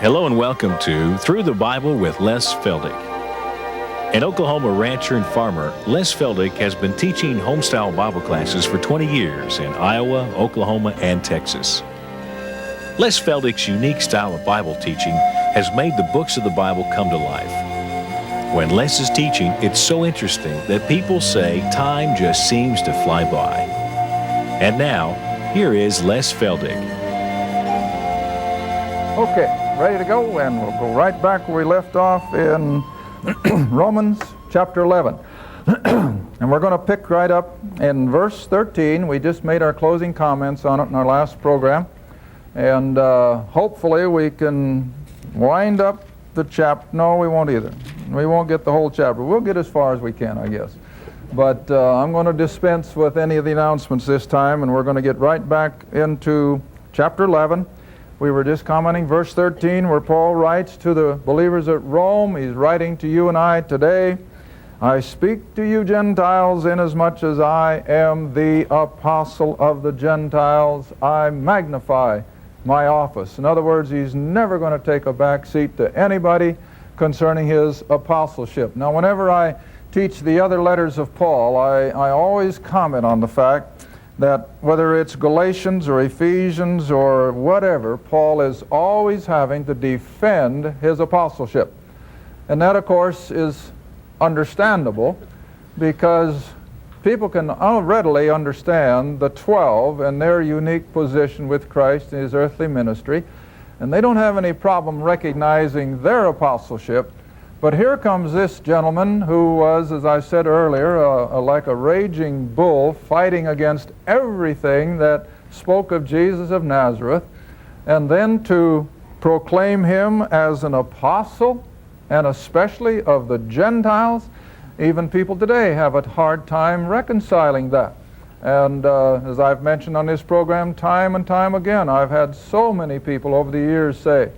Hello and welcome to Through the Bible with Les Feldick. An Oklahoma rancher and farmer, Les Feldick has been teaching homestyle Bible classes for 20 years in Iowa, Oklahoma, and Texas. Les Feldick's unique style of Bible teaching has made the books of the Bible come to life. When Les is teaching, it's so interesting that people say time just seems to fly by. And now, here is Les Feldick. Okay. Ready to go, and we'll go right back where we left off in Romans chapter 11. And we're going to pick right up in verse 13. We just made our closing comments on it in our last program. And hopefully we can wind up the chapter. No, we won't either. We won't get the whole chapter. We'll get as far as we can, I guess. But I'm going to dispense with any of the announcements this time, and we're going to get right back into chapter 11. We were just commenting verse 13 where Paul writes to the believers at Rome. He's writing to you and I today. I speak to you Gentiles, inasmuch as I am the apostle of the Gentiles. I magnify my office. In other words, he's never going to take a back seat to anybody concerning his apostleship. Now, whenever I teach the other letters of Paul, I always comment on the fact that whether it's Galatians or Ephesians or whatever, Paul is always having to defend his apostleship. And that, of course, is understandable because people can readily understand the 12 and their unique position with Christ in his earthly ministry, and they don't have any problem recognizing their apostleship. But here comes this gentleman who was, as I said earlier, like a raging bull fighting against everything that spoke of Jesus of Nazareth, and then to proclaim him as an apostle, and especially of the Gentiles. Even people today have a hard time reconciling that. And as I've mentioned on this program time and time again, I've had so many people over the years say,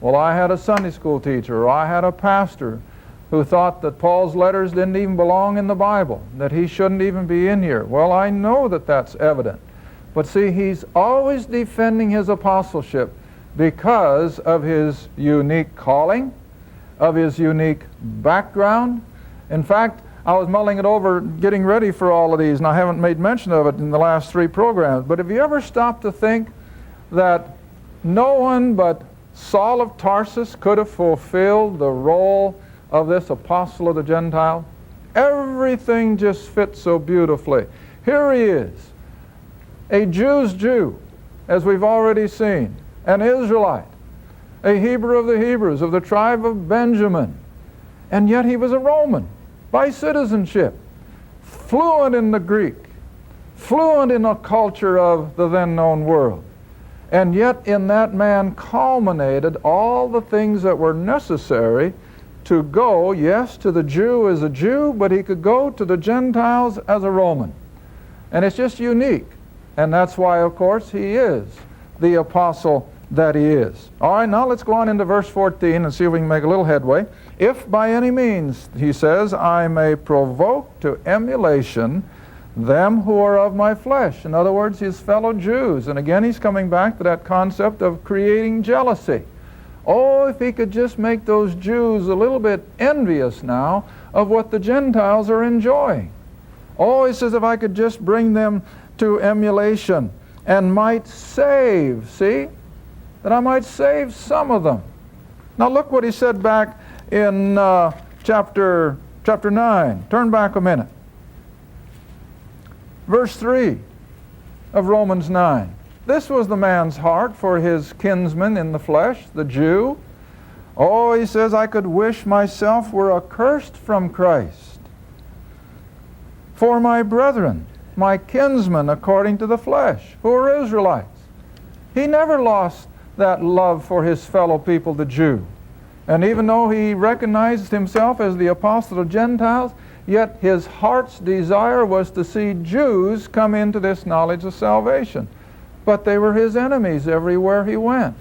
well, I had a Sunday school teacher, or I had a pastor who thought that Paul's letters didn't even belong in the Bible, that he shouldn't even be in here. Well, I know that that's evident. But see, he's always defending his apostleship because of his unique calling, of his unique background. In fact, I was mulling it over, getting ready for all of these, and I haven't made mention of it in the last 3 programs. But have you ever stopped to think that no one but Saul of Tarsus could have fulfilled the role of this apostle of the Gentile? Everything just fits so beautifully. Here he is, a Jew's Jew, as we've already seen, an Israelite, a Hebrew of the Hebrews, of the tribe of Benjamin, and yet he was a Roman by citizenship, fluent in the Greek, fluent in the culture of the then known world. And yet in that man culminated all the things that were necessary to go, yes, to the Jew as a Jew, but he could go to the Gentiles as a Roman. And it's just unique. And that's why, of course, he is the apostle that he is. All right, now let's go on into verse 14 and see if we can make a little headway. If by any means, he says, I may provoke to emulation them who are of my flesh. In other words, his fellow Jews. And again, he's coming back to that concept of creating jealousy. Oh, if he could just make those Jews a little bit envious now of what the Gentiles are enjoying. Oh, he says, if I could just bring them to emulation and might save, see, that I might save some of them. Now look what he said back in chapter 9. Turn back a minute. Verse 3 of Romans 9. This was the man's heart for his kinsman in the flesh, the Jew. Oh, he says, I could wish myself were accursed from Christ for my brethren, my kinsmen according to the flesh, who are Israelites. He never lost that love for his fellow people, the Jew. And even though he recognized himself as the apostle of Gentiles, yet his heart's desire was to see Jews come into this knowledge of salvation. But they were his enemies everywhere he went.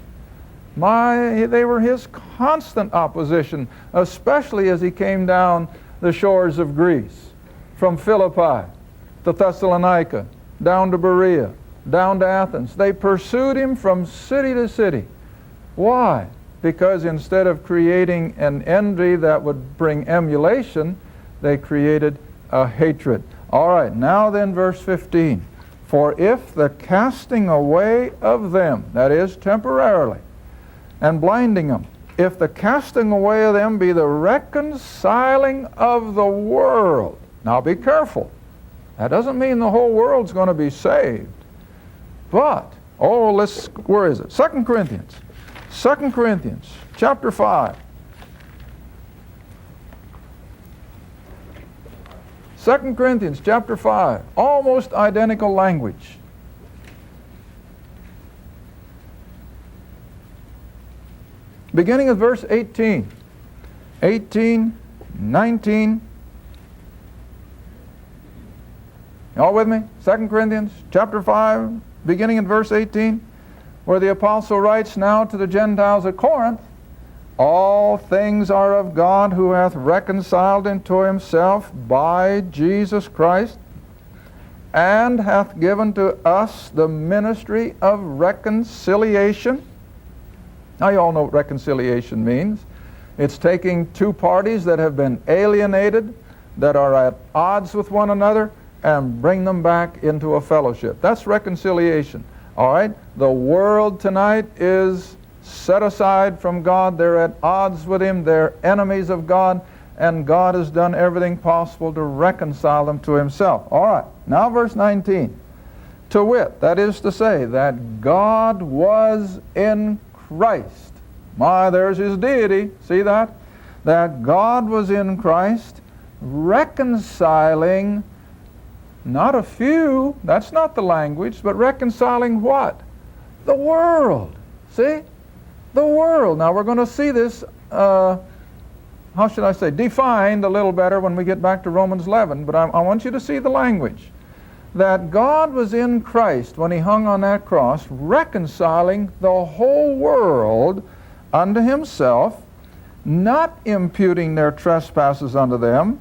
They were his constant opposition, especially as he came down the shores of Greece, from Philippi to Thessalonica, down to Berea, down to Athens. They pursued him from city to city. Why? because instead of creating an envy that would bring emulation, they created a hatred. All right, now then verse 15. For if the casting away of them, that is temporarily, and blinding them, if the casting away of them be the reconciling of the world. Now be careful. That doesn't mean the whole world's going to be saved. But, where is it? 2 Corinthians. 2 Corinthians chapter 5. 2 Corinthians chapter 5. Almost identical language. Beginning of verse 18. 18, 19. All with me? 2 Corinthians chapter 5, beginning in verse 18, where the apostle writes, Now to the Gentiles at Corinth, all things are of God, who hath reconciled unto himself by Jesus Christ, and hath given to us the ministry of reconciliation. Now you all know what reconciliation means. It's taking two parties that have been alienated, that are at odds with one another, and bring them back into a fellowship. That's reconciliation. All right? The world tonight is set aside from God. They're at odds with Him. They're enemies of God. And God has done everything possible to reconcile them to Himself. All right. Now verse 19. To wit, that is to say, that God was in Christ. There's His deity. See that? That God was in Christ, reconciling not a few, that's not the language, but reconciling what? The world. See? The world. Now we're going to see this, how should I say, defined a little better when we get back to Romans 11, but I want you to see the language. That God was in Christ when He hung on that cross, reconciling the whole world unto Himself, not imputing their trespasses unto them,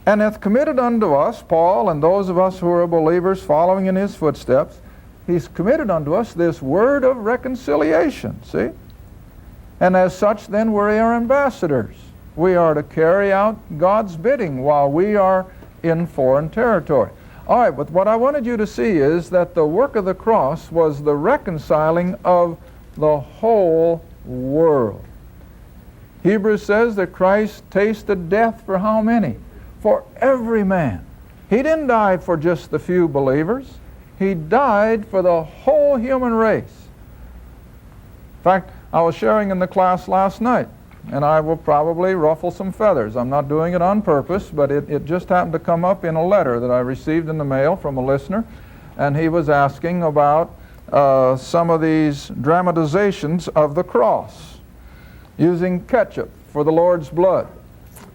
and hath committed unto us, Paul, and those of us who are believers following in his footsteps, He's committed unto us this word of reconciliation, see? And as such, then, we are ambassadors. We are to carry out God's bidding while we are in foreign territory. All right, but what I wanted you to see is that the work of the cross was the reconciling of the whole world. Hebrews says that Christ tasted death for how many? For every man. He didn't die for just the few believers. He died for the whole human race. In fact, I was sharing in the class last night, and I will probably ruffle some feathers. I'm not doing it on purpose, but it just happened to come up in a letter that I received in the mail from a listener, and he was asking about some of these dramatizations of the cross, using ketchup for the Lord's blood.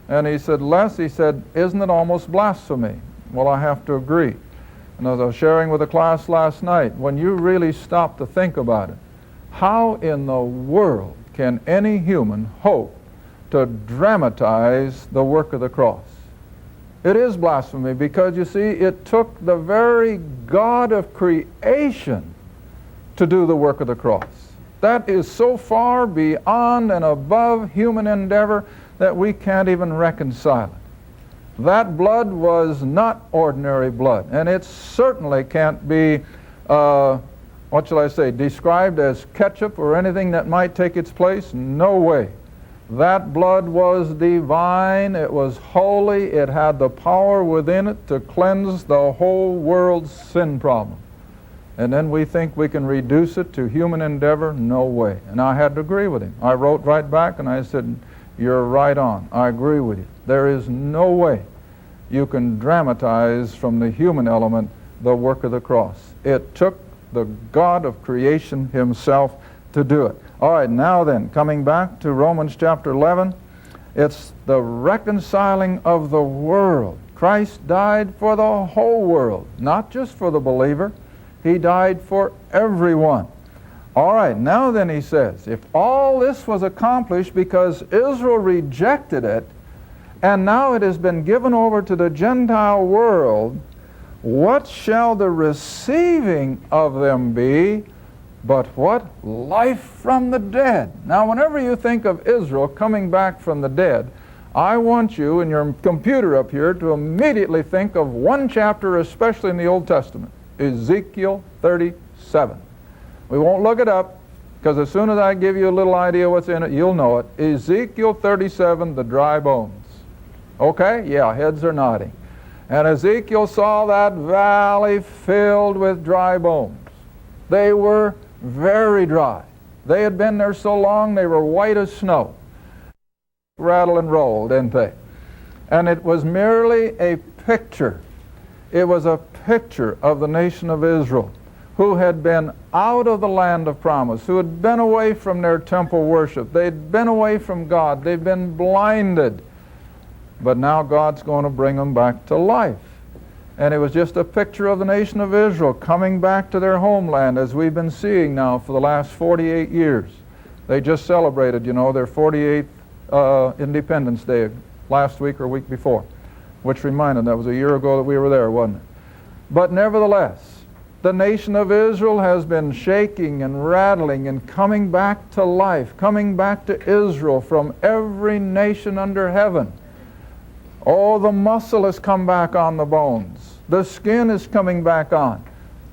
And he said, Les, he said, isn't it almost blasphemy? Well, I have to agree. And as I was sharing with the class last night, when you really stop to think about it, how in the world can any human hope to dramatize the work of the cross? It is blasphemy because, you see, it took the very God of creation to do the work of the cross. That is so far beyond and above human endeavor that we can't even reconcile it. That blood was not ordinary blood, and it certainly can't be, what shall I say, described as ketchup or anything that might take its place. No way. That blood was divine, it was holy, it had the power within it to cleanse the whole world's sin problem. And then we think we can reduce it to human endeavor? No way. And I had to agree with him. I wrote right back and I said, you're right on. I agree with you. There is no way you can dramatize from the human element the work of the cross. It took the God of creation Himself to do it. All right, now then, coming back to Romans chapter 11, it's the reconciling of the world. Christ died for the whole world, not just for the believer. He died for everyone. All right, now then he says, if all this was accomplished because Israel rejected it, and now it has been given over to the Gentile world, what shall the receiving of them be But what? Life from the dead. Now, whenever you think of Israel coming back from the dead, I want you in your computer up here to immediately think of one chapter, especially in the Old Testament, Ezekiel 37. We won't look it up, because as soon as I give you a little idea what's in it, you'll know it. Ezekiel 37, the dry bones. Okay? Yeah, heads are nodding. And Ezekiel saw that valley filled with dry bones. They were very dry. They had been there so long they were white as snow. Rattle and roll, didn't they? And it was merely a picture. It was a picture of the nation of Israel, who had been out of the land of promise, who had been away from their temple worship. They'd been away from God. They'd been blinded. But now God's going to bring them back to life. And it was just a picture of the nation of Israel coming back to their homeland, as we've been seeing now for the last 48 years. They just celebrated, you know, their 48th Independence Day last week or week before, which reminded, that was a year ago that we were there, wasn't it? But nevertheless, the nation of Israel has been shaking and rattling and coming back to life, coming back to Israel from every nation under heaven. Oh, the muscle has come back on the bones. The skin is coming back on.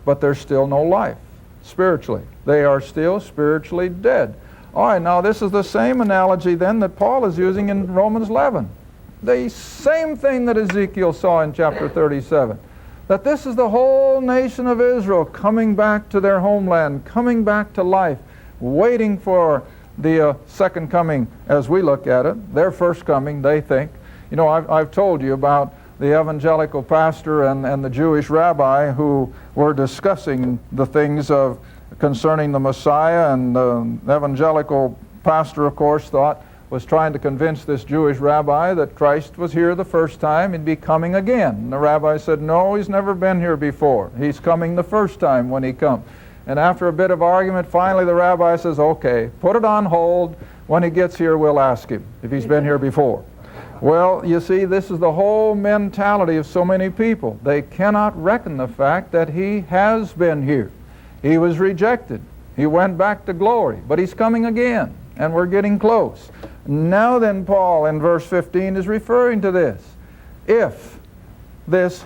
But there's still no life spiritually. They are still spiritually dead. All right, now this is the same analogy then that Paul is using in Romans 11. The same thing that Ezekiel saw in chapter 37. That this is the whole nation of Israel coming back to their homeland, coming back to life, waiting for the second coming as we look at it. Their first coming, they think. You know, I've told you about the evangelical pastor and the Jewish rabbi who were discussing the things of concerning the Messiah, and the evangelical pastor, of course, was trying to convince this Jewish rabbi that Christ was here the first time, he'd be coming again. And the rabbi said, no, he's never been here before. He's coming the first time when he comes. And after a bit of argument, finally the rabbi says, okay, put it on hold. When he gets here, we'll ask him if he's been here before. Well, you see, this is the whole mentality of so many people. They cannot reckon the fact that he has been here. He was rejected. He went back to glory. But he's coming again, and we're getting close. Now then, Paul in verse 15 is referring to this. If this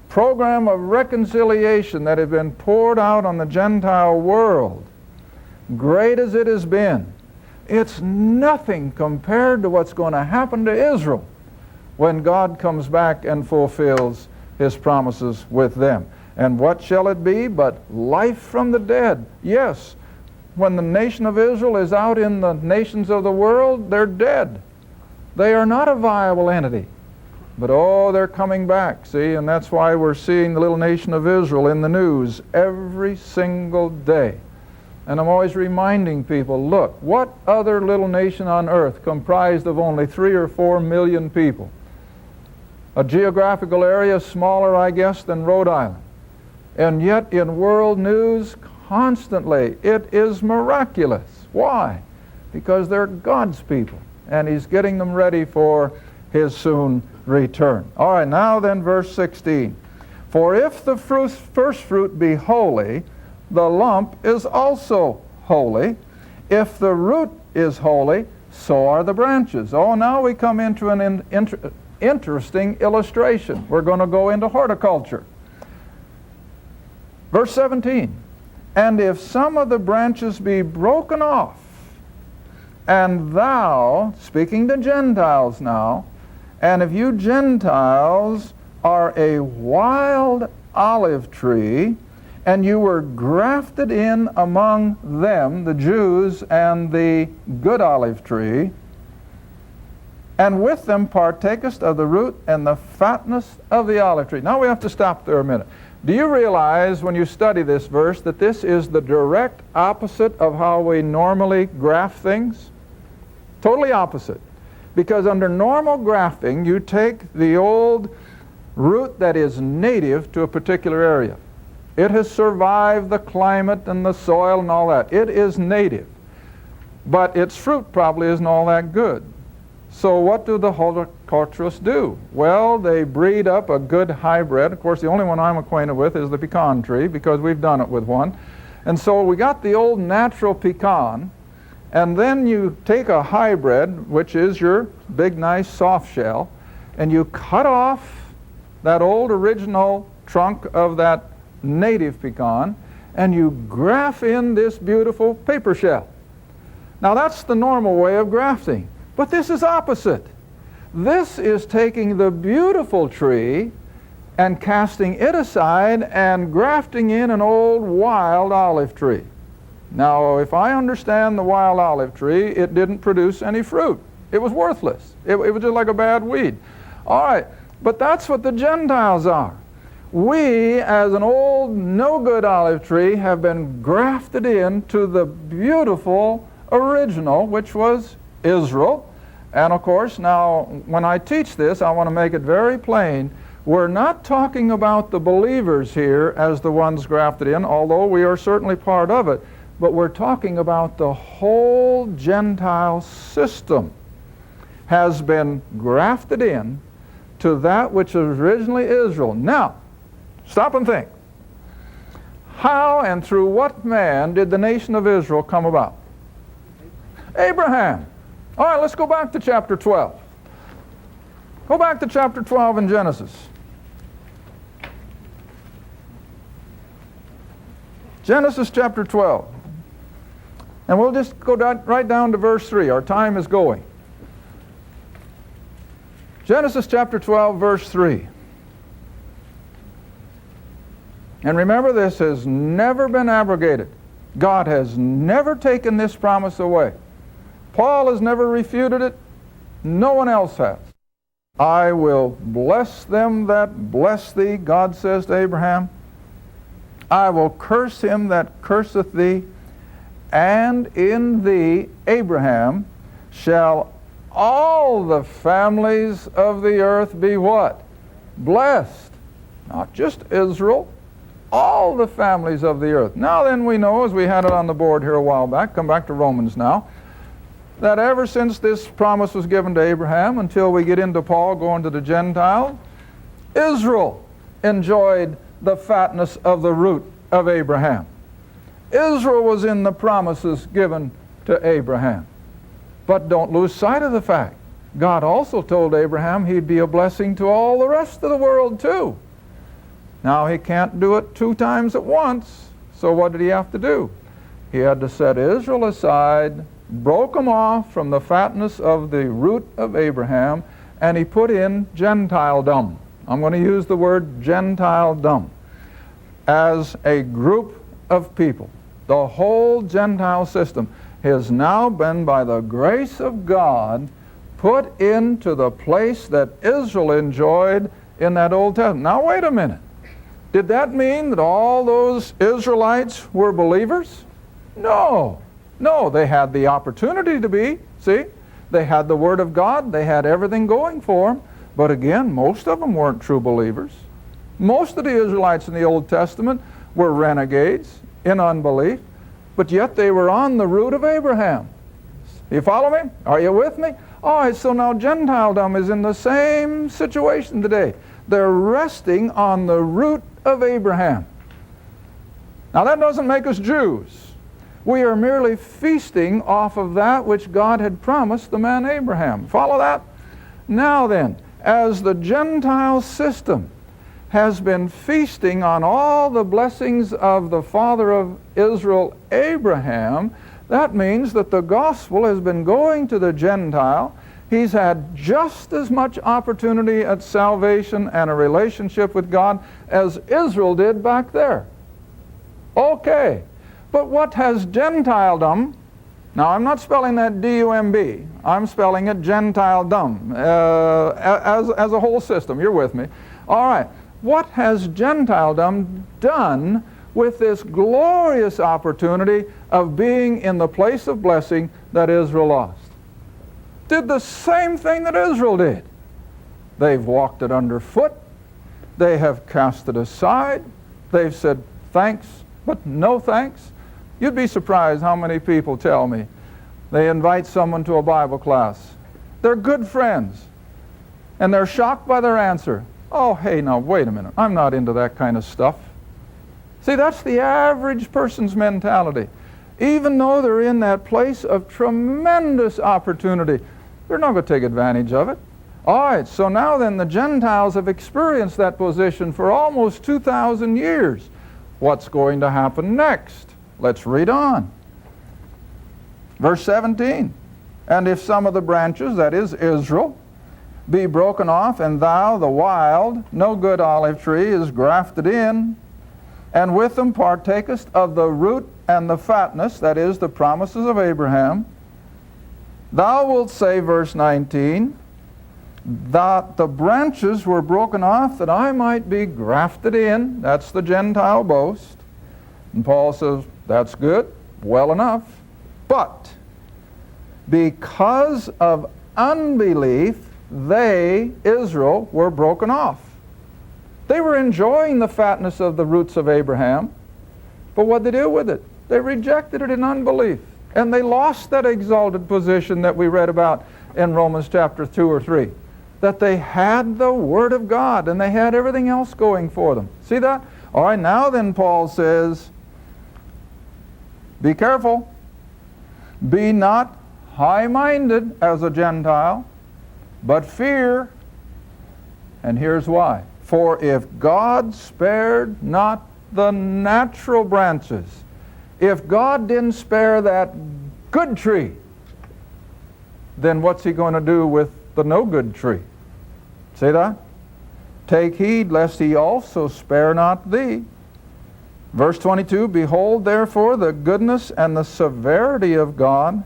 program of reconciliation that had been poured out on the Gentile world, great as it has been, it's nothing compared to what's going to happen to Israel when God comes back and fulfills his promises with them. And what shall it be but life from the dead? Yes, when the nation of Israel is out in the nations of the world, they're dead. They are not a viable entity. But oh, they're coming back, see? And that's why we're seeing the little nation of Israel in the news every single day. And I'm always reminding people, look, what other little nation on earth comprised of only 3 or 4 million people? A geographical area smaller, I guess, than Rhode Island. And yet in world news constantly, it is miraculous. Why? Because they're God's people, and he's getting them ready for his soon return. All right, now then verse 16. For if the first fruit be holy, the lump is also holy. If the root is holy, so are the branches. Oh, now we come into an interesting illustration. We're going to go into horticulture. Verse 17. And if some of the branches be broken off, and thou, speaking to Gentiles now, and if you Gentiles are a wild olive tree, and you were grafted in among them, the Jews, and the good olive tree, and with them partakest of the root and the fatness of the olive tree. Now we have to stop there a minute. Do you realize when you study this verse that this is the direct opposite of how we normally graft things? Totally opposite. Because under normal grafting, you take the old root that is native to a particular area. It has survived the climate and the soil and all that. It is native. But its fruit probably isn't all that good. So what do the horticulturists do? Well, they breed up a good hybrid. Of course, the only one I'm acquainted with is the pecan tree, because we've done it with one. And so we got the old natural pecan, and then you take a hybrid, which is your big, nice soft shell, and you cut off that old original trunk of that native pecan, and you graft in this beautiful paper shell. Now that's the normal way of grafting, but this is opposite. This is taking the beautiful tree and casting it aside and grafting in an old wild olive tree. Now, if I understand the wild olive tree, it didn't produce any fruit. It was worthless. It was just like a bad weed. All right, but that's what the Gentiles are. We, as an old, no-good olive tree, have been grafted into the beautiful original, which was Israel. And of course, now, when I teach this, I want to make it very plain. We're not talking about the believers here as the ones grafted in, although we are certainly part of it, but we're talking about the whole Gentile system has been grafted in to that which was originally Israel. Now, stop and think. How and through what man did the nation of Israel come about? Abraham. All right, let's go back to chapter 12. Go back to chapter 12 in Genesis. Genesis chapter 12. And we'll just go right down to verse 3. Our time is going. Genesis chapter 12, verse 3. And remember, this has never been abrogated. God has never taken this promise away. Paul has never refuted it. No one else has. I will bless them that bless thee, God says to Abraham. I will curse him that curseth thee, and in thee, Abraham, shall all the families of the earth be what? Blessed. Not just Israel, all the families of the earth. Now then, we know, as we had it on the board here a while back, come back to Romans now, that ever since this promise was given to Abraham until we get into Paul going to the Gentiles, Israel enjoyed the fatness of the root of Abraham. Israel was in the promises given to Abraham. But don't lose sight of the fact, God also told Abraham he'd be a blessing to all the rest of the world too. Now he can't do it 2 times at once, so what did he have to do? He had to set Israel aside, broke them off from the fatness of the root of Abraham, and he put in Gentiledom. I'm going to use the word Gentiledom as a group of people. The whole Gentile system has now been, by the grace of God, put into the place that Israel enjoyed in that Old Testament. Now wait a minute. Did that mean that all those Israelites were believers? No. No, they had the opportunity to be. See? They had the Word of God. They had everything going for them. But again, most of them weren't true believers. Most of the Israelites in the Old Testament were renegades in unbelief, but yet they were on the root of Abraham. You follow me? Are you with me? All right, so now Gentiledom is in the same situation today. They're resting on the root of Abraham. Now that doesn't make us Jews. We are merely feasting off of that which God had promised the man Abraham. Follow that? Now then, as the Gentile system has been feasting on all the blessings of the father of Israel, Abraham, that means that the gospel has been going to the Gentile. He's had just as much opportunity at salvation and a relationship with God as Israel did back there. Okay, but what has Gentiledom? Now I'm not spelling that D-U-M-B. I'm spelling it Gentiledom as a whole system. You're with me. All right. What has Gentiledom done with this glorious opportunity of being in the place of blessing that Israel lost? Did the same thing that Israel did. They've walked it underfoot. They have cast it aside. They've said thanks, but no thanks. You'd be surprised how many people tell me they invite someone to a Bible class. They're good friends, and they're shocked by their answer. Oh, hey, now, wait a minute. I'm not into that kind of stuff. See, that's the average person's mentality. Even though they're in that place of tremendous opportunity, they're not going to take advantage of it. All right, so now then the Gentiles have experienced that position for almost 2,000 years. What's going to happen next? Let's read on. Verse 17. And if some of the branches, that is Israel, be broken off, and thou, the wild, no good olive tree, is grafted in, and with them partakest of the root and the fatness, that is, the promises of Abraham, thou wilt say, verse 19, that the branches were broken off that I might be grafted in. That's the Gentile boast. And Paul says, that's good, well enough. But because of unbelief, they, Israel, were broken off. They were enjoying the fatness of the roots of Abraham, but what did they do with it? They rejected it in unbelief. And they lost that exalted position that we read about in Romans chapter 2 or 3. That they had the Word of God and they had everything else going for them. See that? All right, now then Paul says, be careful. Be not high-minded as a Gentile, but fear. And here's why. For if God spared not the natural branches, if God didn't spare that good tree, then what's he going to do with the no good tree? See that? Take heed lest he also spare not thee. Verse 22, behold therefore the goodness and the severity of God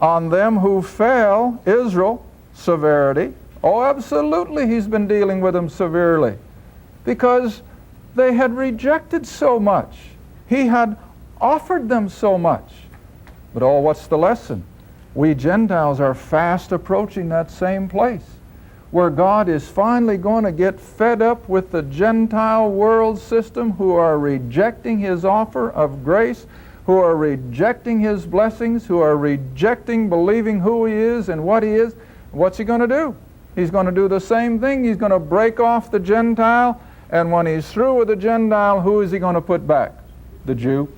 on them who fell, Israel, severity. Oh, absolutely, he's been dealing with them severely because they had rejected so much. He had offered them so much. But oh, what's the lesson? We Gentiles are fast approaching that same place where God is finally going to get fed up with the Gentile world system who are rejecting His offer of grace, who are rejecting His blessings, who are rejecting believing who He is and what He is. What's He going to do? He's going to do the same thing. He's going to break off the Gentile, and when He's through with the Gentile, who is He going to put back? The Jew.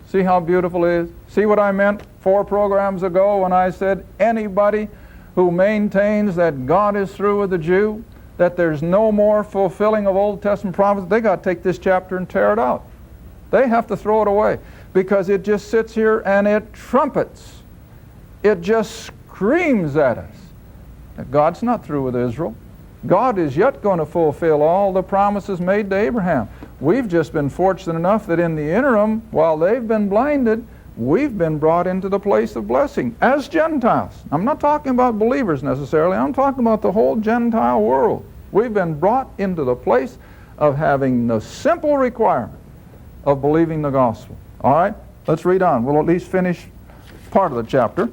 See how beautiful it is? See what I meant 4 programs ago when I said anybody who maintains that God is through with the Jew, that there's no more fulfilling of Old Testament prophecies, they got to take this chapter and tear it out. They have to throw it away because it just sits here and it trumpets. It just screams at us that God's not through with Israel. God is yet going to fulfill all the promises made to Abraham. We've just been fortunate enough that in the interim, while they've been blinded, we've been brought into the place of blessing as Gentiles. I'm not talking about believers necessarily. I'm talking about the whole Gentile world. We've been brought into the place of having the simple requirement of believing the gospel. All right? Let's read on. We'll at least finish part of the chapter.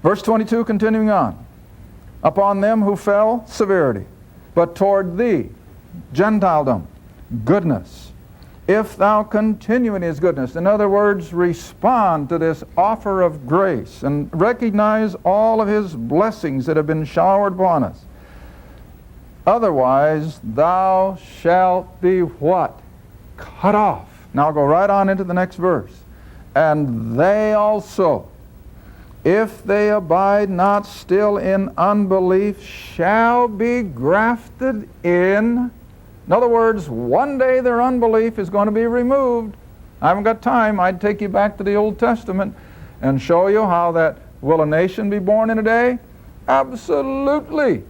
Verse 22, continuing on. Upon them who fell, severity, but toward thee, Gentiledom, goodness, if thou continue in His goodness. In other words, respond to this offer of grace and recognize all of His blessings that have been showered upon us. Otherwise, thou shalt be what? Cut off. Now go right on into the next verse. And they also, if they abide not still in unbelief, shall be grafted in. In other words, one day their unbelief is going to be removed. I haven't got time. I'd take you back to the Old Testament and show you how that, will a nation be born in a day? Absolutely.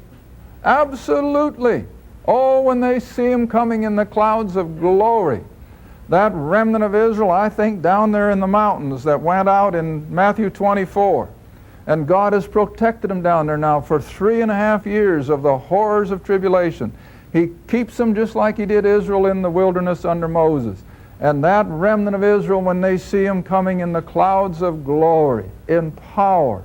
Absolutely. Oh, when they see Him coming in the clouds of glory. That remnant of Israel, I think, down there in the mountains that went out in Matthew 24. And God has protected them down there now for 3.5 years of the horrors of tribulation. He keeps them just like He did Israel in the wilderness under Moses. And that remnant of Israel, when they see Him coming in the clouds of glory, in power,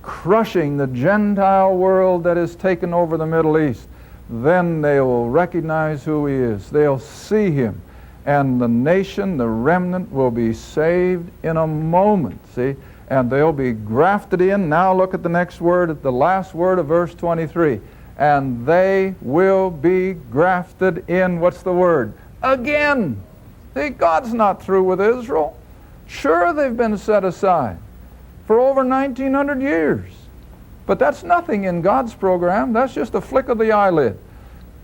crushing the Gentile world that has taken over the Middle East, then they will recognize who He is. They'll see Him. And the nation, the remnant, will be saved in a moment, see? And they'll be grafted in. Now look at the next word, at the last word of verse 23. And they will be grafted in, what's the word? again. See, God's not through with Israel. Sure, they've been set aside for over 1900 years. But that's nothing in God's program. That's just a flick of the eyelid.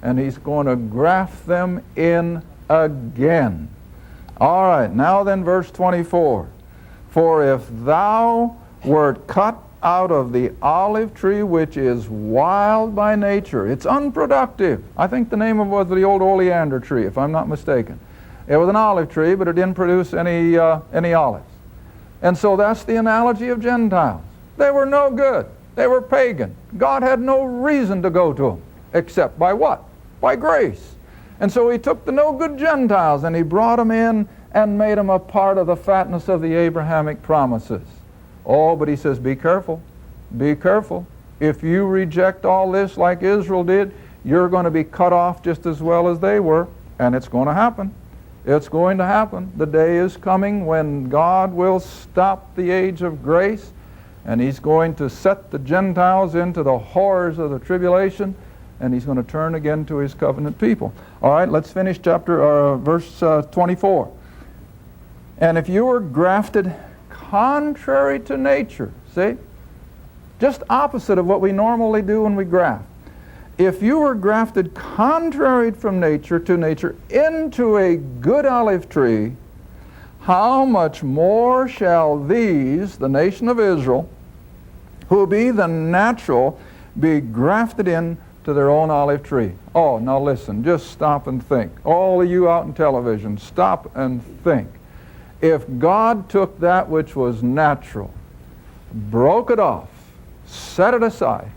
And He's going to graft them in again. All right, now then verse 24. For if thou wert cut out of the olive tree which is wild by nature, it's unproductive. I think the name of it was the old oleander tree, if I'm not mistaken. It was an olive tree, but it didn't produce any olives. And so that's the analogy of Gentiles. They were no good. They were pagan. God had no reason to go to them, except by what? By grace. And so He took the no good Gentiles and He brought them in and made them a part of the fatness of the Abrahamic promises. Oh, but He says, be careful. Be careful. If you reject all this like Israel did, you're going to be cut off just as well as they were. And it's going to happen. It's going to happen. The day is coming when God will stop the age of grace, and He's going to set the Gentiles into the horrors of the tribulation, and He's going to turn again to His covenant people. All right, let's finish verse 24. And if you were grafted contrary to nature, see? Just opposite of what we normally do when we graft. If you were grafted contrary from nature to nature into a good olive tree, how much more shall these, the nation of Israel, who be the natural, be grafted in to their own olive tree? Oh, now listen, just stop and think. All of you out in television, stop and think. If God took that which was natural, broke it off, set it aside,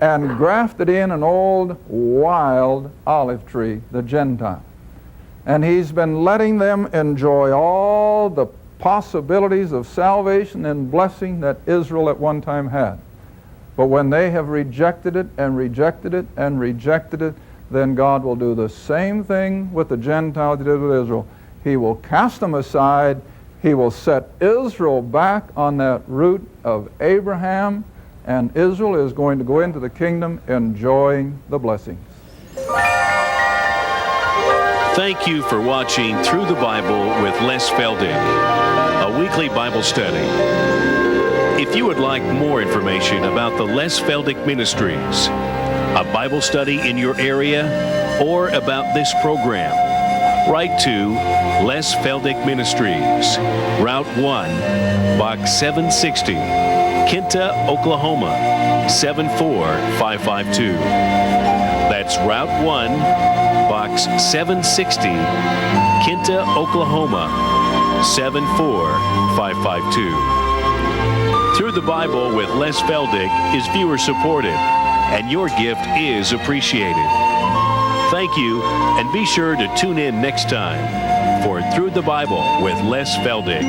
and grafted in an old wild olive tree, the Gentile, and He's been letting them enjoy all the possibilities of salvation and blessing that Israel at one time had. But when they have rejected it and rejected it and rejected it, then God will do the same thing with the Gentiles He did with Israel. He will cast them aside. He will set Israel back on that root of Abraham, and Israel is going to go into the kingdom enjoying the blessings. Thank you for watching Through the Bible with Les Feldick, a weekly Bible study. If you would like more information about the Les Feldick Ministries, a Bible study in your area, or about this program, write to Les Feldick Ministries, Route 1, Box 760, Kinta, Oklahoma, 74552. That's Route 1, Box 760, Kinta, Oklahoma, 74552. Through the Bible with Les Feldick is viewer supported, and your gift is appreciated. Thank you, and be sure to tune in next time for Through the Bible with Les Feldick.